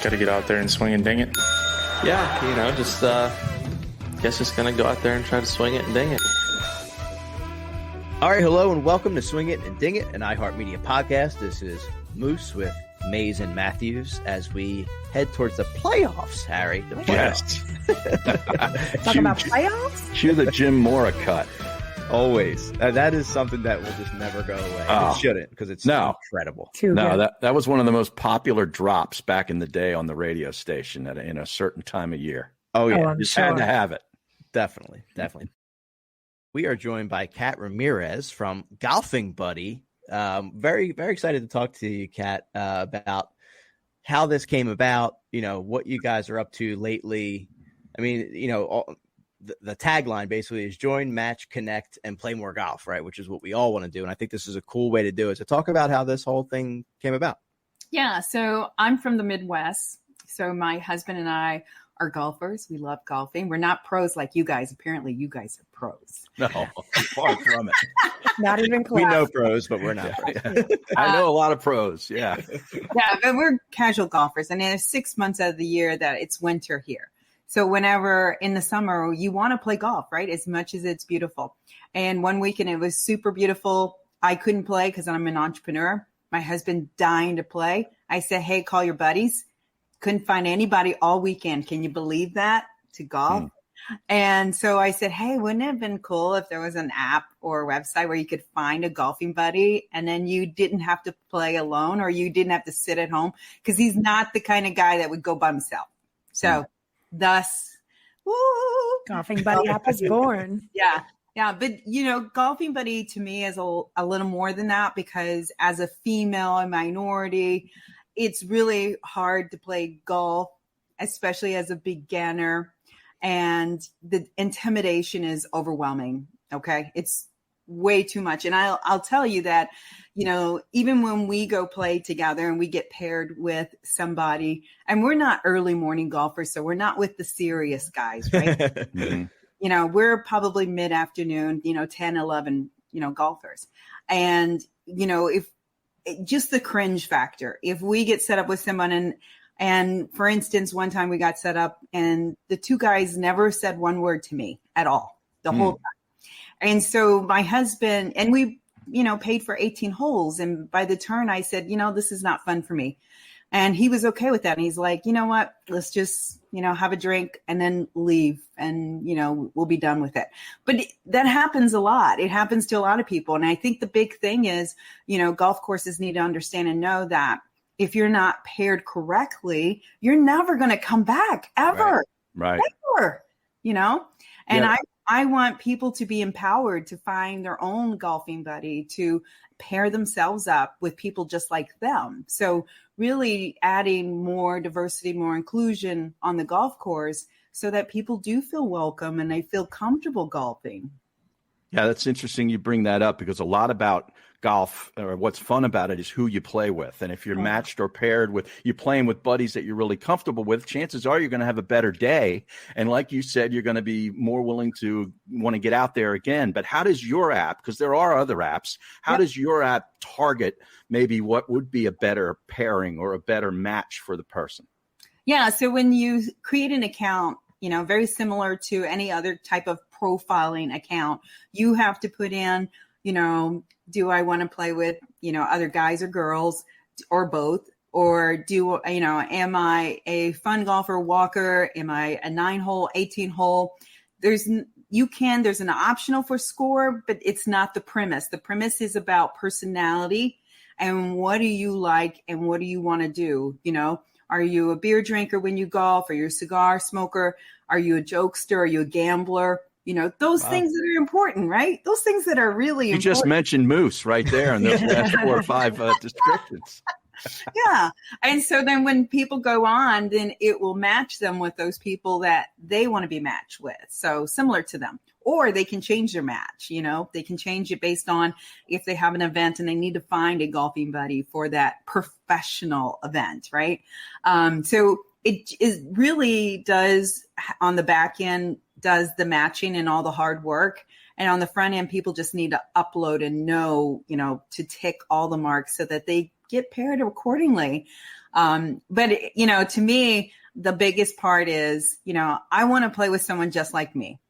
got to get out there and swing and ding it. Yeah, guess just going to go out there and try to swing it and ding it. All right, hello and welcome to Swing It and Ding It, an iHeartMedia podcast. This is Moose with Mays and Matthews as we head towards the playoffs, Harry. The playoffs. Yes. Talking about playoffs? Cue the Jim Mora cut. Always. That is something that will just never go away. It shouldn't, because it's incredible. That was one of the most popular drops back in the day on the radio station in a certain time of year. Oh, yeah. I'm Just sure. had to have it. Definitely. We are joined by Kat Ramirez from Golfing Buddy. Very, very excited to talk to you, Kat, about how this came about, what you guys are up to lately. I mean, the tagline basically is join, match, connect, and play more golf, right? Which is what we all want to do. And I think this is a cool way to do it. So talk about how this whole thing came about. Yeah, so I'm from the Midwest. So my husband and I are golfers. We love golfing. We're not pros like you guys. Apparently, you guys are pros. No, far from it. Not even close. We know pros, but we're not. I know a lot of pros. Yeah. Yeah, but we're casual golfers. And there's 6 months out of the year that it's winter here. So whenever in the summer, you want to play golf, right? As much as it's beautiful. And one weekend, it was super beautiful. I couldn't play because I'm an entrepreneur. My husband dying to play. I said, hey, call your buddies. Couldn't find anybody all weekend. Can you believe that? To golf? And so I said, hey, wouldn't it have been cool if there was an app or a website where you could find a golfing buddy and then you didn't have to play alone or you didn't have to sit at home? Because he's not the kind of guy that would go by himself. So thus, Golfing Buddy app is born. Yeah. But, Golfing Buddy to me is a little more than that, because as a female and minority, it's really hard to play golf, especially as a beginner. And the intimidation is overwhelming. Okay. It's way too much. And I'll tell you that, even when we go play together and we get paired with somebody, and we're not early morning golfers, so we're not with the serious guys, right? Mm-hmm. We're probably mid-afternoon, 10, 11, golfers. And, if just the cringe factor, if we get set up with someone and for instance, one time we got set up and the two guys never said one word to me at all the whole time. And so my husband, and we, paid for 18 holes. And by the turn I said, this is not fun for me. And he was okay with that. And he's like, you know what, let's just, have a drink and then leave and, we'll be done with it. But that happens a lot. It happens to a lot of people. And I think the big thing is, golf courses need to understand and know that if you're not paired correctly, you're never going to come back ever. Right. Ever, and I want people to be empowered to find their own golfing buddy, to pair themselves up with people just like them. So really adding more diversity, more inclusion on the golf course so that people do feel welcome and they feel comfortable golfing. Yeah, that's interesting you bring that up, because a lot about golf, or what's fun about it, is who you play with. And if you're matched or paired with, you're playing with buddies that you're really comfortable with, chances are you're going to have a better day. And like you said, you're going to be more willing to want to get out there again. But how does your app, because there are other apps, how does your app target maybe what would be a better pairing or a better match for the person? Yeah, so when you create an account, very similar to any other type of profiling account, you have to put in, do I want to play with, other guys or girls or both? Or am I a fun golfer, walker? Am I a 9-hole, 18-hole? There's an optional for score, but it's not the premise. The premise is about personality and what do you like and what do you want to do? Are you a beer drinker when you golf? Are you a cigar smoker? Are you a jokester? Are you a gambler? Those things that are important, right? Those things that are really important. You just mentioned Moose right there in those last 4 or 5 descriptions. Yeah. And so then when people go on, then it will match them with those people that they want to be matched with. So similar to them. Or they can change their match, they can change it based on if they have an event and they need to find a golfing buddy for that professional event, right? So it really does, on the back end, does the matching and all the hard work. And on the front end, people just need to upload and know, to tick all the marks so that they get paired accordingly. But to me, the biggest part is, I want to play with someone just like me.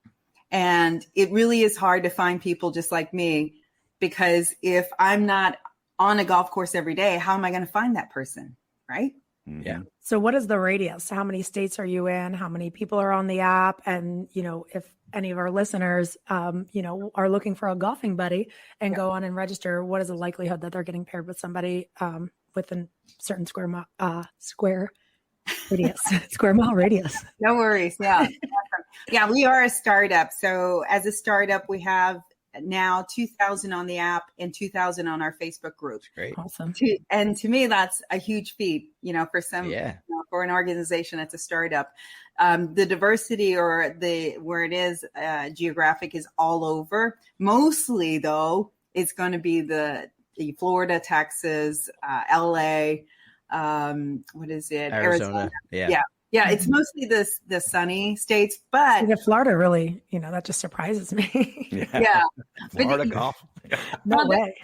And it really is hard to find people just like me, because if I'm not on a golf course every day, how am I going to find that person? Right? Yeah. So what is the radius? How many states are you in? How many people are on the app? And, if any of our listeners, are looking for a golfing buddy and go on and register, what is the likelihood that they're getting paired with somebody within certain square radius, square mile radius? No worries. Yeah. Yeah, we are a startup. So as a startup, we have now 2,000 on the app and 2,000 on our Facebook group. Great. Awesome. And to me, that's a huge feat, for some, for an organization that's a startup. The diversity or where it is geographic is all over. Mostly, though, it's going to be the Florida, Texas, LA, what is it? Arizona. Yeah, it's mostly the sunny states, but Florida really, that just surprises me. Yeah. Florida golf. No way.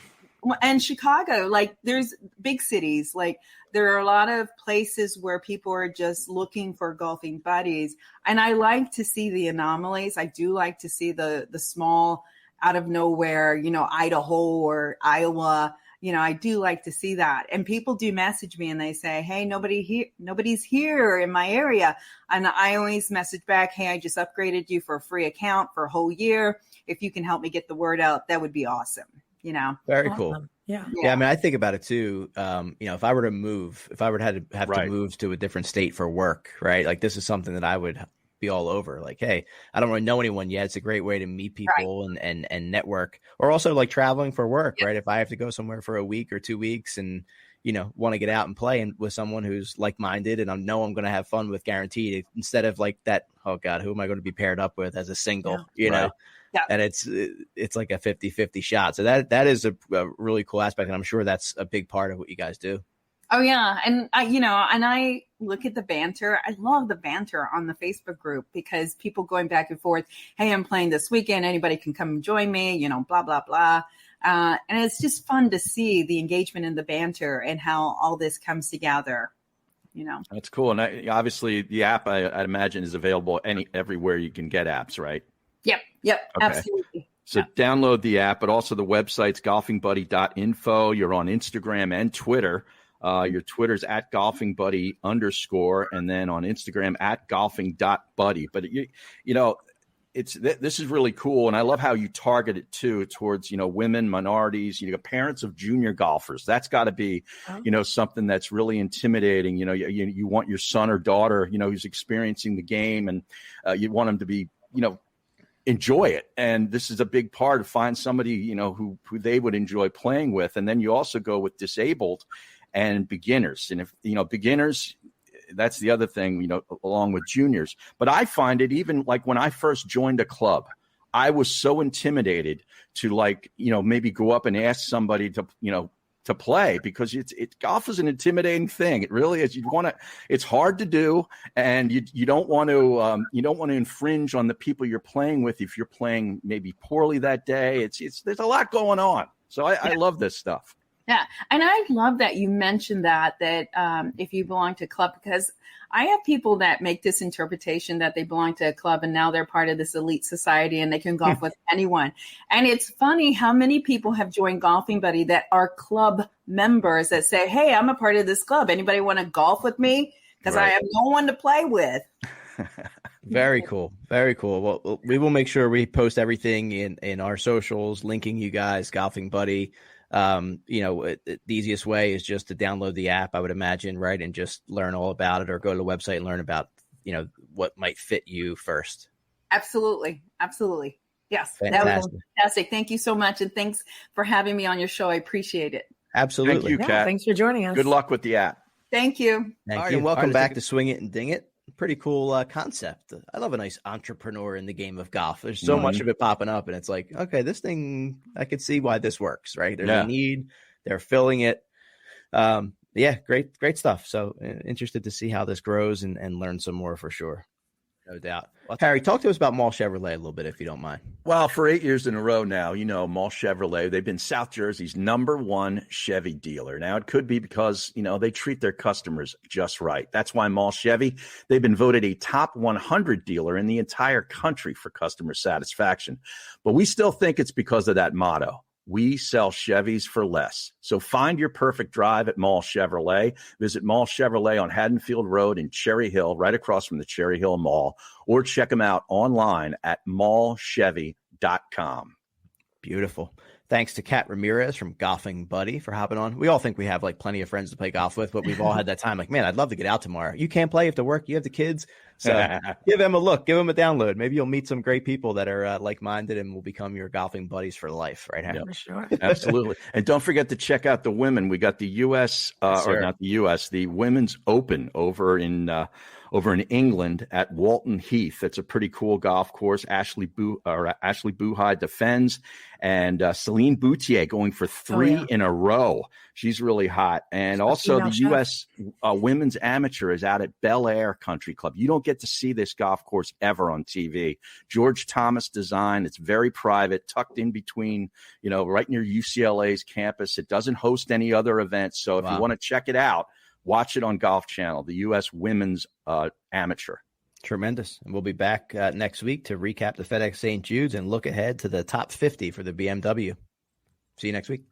And Chicago, like there's big cities, like there are a lot of places where people are just looking for golfing buddies. And I like to see the anomalies. I do like to see the small out of nowhere, Idaho or Iowa. I do like to see that. And people do message me and they say, hey, nobody's here in my area. And I always message back, hey, I just upgraded you for a free account for a whole year. If you can help me get the word out, that would be awesome. Very Awesome. cool. Yeah. Yeah. I mean, I think about it too. If I were to have to move to a different state for work, right? Like this is something that I would be all over. Like, hey, I don't really know anyone yet. It's a great way to meet people and network, or also like traveling for work, right? If I have to go somewhere for a week or 2 weeks and, want to get out and play and with someone who's like-minded and I know I'm going to have fun with, guaranteed, instead of like that, oh God, who am I going to be paired up with as a single, know? Yeah. And it's like a 50-50 shot. So that is a really cool aspect. And I'm sure that's a big part of what you guys do. Oh yeah. And I look at the banter. I love the banter on the Facebook group because people going back and forth. Hey, I'm playing this weekend. Anybody can come join me, blah, blah, blah. And it's just fun to see the engagement in the banter and how all this comes together. That's cool. And obviously the app, I'd imagine, is available everywhere you can get apps, right? Yep. Okay. Absolutely. So download the app, but also the website's golfingbuddy.info. You're on Instagram and Twitter. Your Twitter's at golfingbuddy_, and then on Instagram at golfing.buddy. But this is really cool, and I love how you target it too towards women, minorities, parents of junior golfers. That's got to be something that's really intimidating. You want your son or daughter who's experiencing the game, and you want them to be enjoy it. And this is a big part of find somebody who they would enjoy playing with. And then you also go with disabled and beginners. And if beginners, that's the other thing, along with juniors. But I find it, even like when I first joined a club, I was so intimidated to maybe go up and ask somebody to play, because golf is an intimidating thing. It really is. It's hard to do, and you don't want to infringe on the people you're playing with if you're playing maybe poorly that day. There's a lot going on. So I love this stuff. Yeah. And I love that you mentioned that if you belong to a club, because I have people that make this interpretation that they belong to a club and now they're part of this elite society and they can golf with anyone. And it's funny how many people have joined Golfing Buddy that are club members that say, hey, I'm a part of this club. Anybody want to golf with me? Because I have no one to play with. Very cool. Very cool. Well, we will make sure we post everything in our socials, linking you guys, Golfing Buddy. The easiest way is just to download the app, I would imagine, right? And just learn all about it, or go to the website and learn about, what might fit you first. Absolutely. Yes. Fantastic. That was fantastic. Thank you so much. And thanks for having me on your show. I appreciate it. Absolutely. Thank you, Kat. Thanks for joining us. Good luck with the app. Thank you. Thank you. And welcome back to Swing It and Ding It. Pretty cool concept. I love a nice entrepreneur in the game of golf. There's so much of it popping up, and it's like, okay, this thing, I could see why this works, right? There's a need, they're filling it. Great stuff. So interested to see how this grows and learn some more for sure. No doubt. Harry, talk to us about Mall Chevrolet a little bit, if you don't mind. Well, for 8 years in a row now, Mall Chevrolet, they've been South Jersey's #1 Chevy dealer. Now, it could be because, they treat their customers just right. That's why Mall Chevy, they've been voted a top 100 dealer in the entire country for customer satisfaction. But we still think it's because of that motto. We sell Chevys for less. So find your perfect drive at Mall Chevrolet. Visit Mall Chevrolet on Haddonfield Road in Cherry Hill, right across from the Cherry Hill Mall, or check them out online at mallchevy.com. Beautiful. Thanks to Kat Ramirez from Golfing Buddy for hopping on. We all think we have plenty of friends to play golf with, but we've all had that time. Man, I'd love to get out tomorrow. You can't play. You have to work. You have the kids. So give them a look. Give them a download. Maybe you'll meet some great people that are like-minded and will become your golfing buddies for life. Right, Harry? Yeah, for sure. Absolutely. And don't forget to check out the women. We got the U.S. The Women's Open over in England at Walton Heath. That's a pretty cool golf course. Ashley Buhai defends, and Celine Boutier going for 3 in a row. She's really hot. And also the U.S. Women's Amateur is out at Bel Air Country Club. You don't get to see this golf course ever on TV. George Thomas design. It's very private, tucked in between, right near UCLA's campus. It doesn't host any other events. So if you want to check it out, watch it on Golf Channel, the U.S. Women's Amateur. Tremendous. And we'll be back next week to recap the FedEx St. Jude's and look ahead to the top 50 for the BMW. See you next week.